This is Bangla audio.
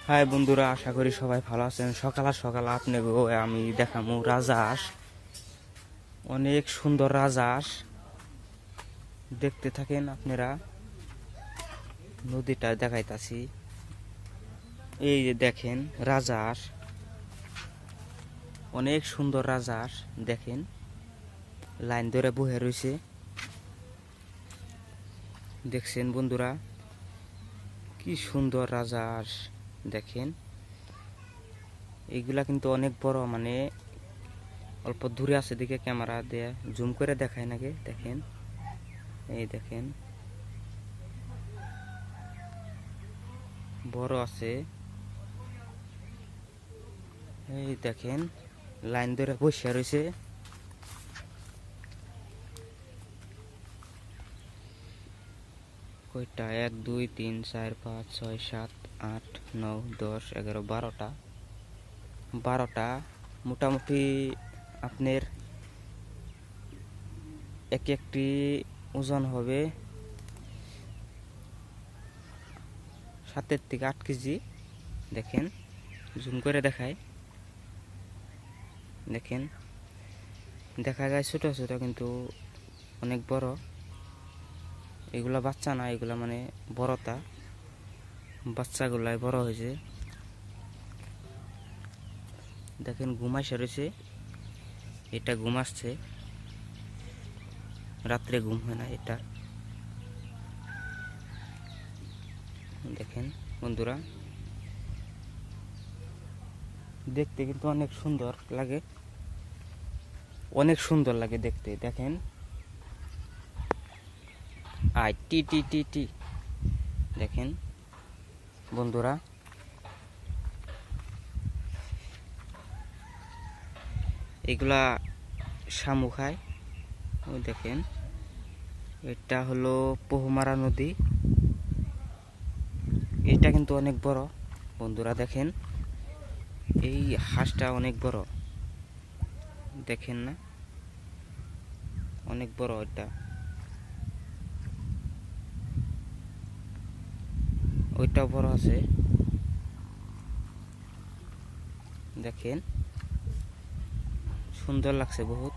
হাই বন্ধুরা, আশা করি সবাই ভালো আছেন। সকাল সকাল আপনাকে আমি দেখামু রাজহাঁস। অনেক সুন্দর রাজহাঁস, দেখতে থাকেন আপনারা। নদীটা দেখাইতাছি, এই যে দেখেন রাজহাঁস, অনেক সুন্দর রাজহাঁস। দেখেন লাইন ধরে বসে রয়েছে, দেখছেন বন্ধুরা কি সুন্দর রাজহাঁস। দেখেন এইগুলা কিন্তু অনেক বড়, মানে অল্প দূরে আছে দিকে ক্যামেরা দিয়ে জুম করে দেখায় নাকি। দেখেন এই দেখেন বড় আছে, এই দেখেন লাইন ধরে বসে রয়েছে। কয়টা? 1 2 3 4 5 6 7 8 9 10 11 12টা মোটামুটি আপনার একটি ওজন হবে 7 থেকে 8 কেজি। দেখেন জুম করে দেখায়, দেখেন দেখা যায় ছোট ছোট কিন্তু অনেক বড়। এগুলা বাচ্চা না, এগুলা মানে বড়টা, বাচ্চাগুলাই বড় হয়েছে। দেখেন ঘুমাইছে রয়েছে, এটা ঘুমাচ্ছে, রাত্রে ঘুম হয় না এটা। দেখেন বন্ধুরা, দেখতে কিন্তু অনেক সুন্দর লাগে, অনেক সুন্দর লাগে দেখতে। দেখেন আই টি টি টি টি, দেখেন বন্ধুরা এগুলা শামুক খায়। ওই দেখেন এটা হলো পহুমারা নদী, এটা কিন্তু অনেক বড় বন্ধুরা। দেখেন এই হাঁসটা অনেক বড়, দেখেন না অনেক বড়। এটা ওইটাও বড় আছে, দেখেন সুন্দর লাগছে বহুত।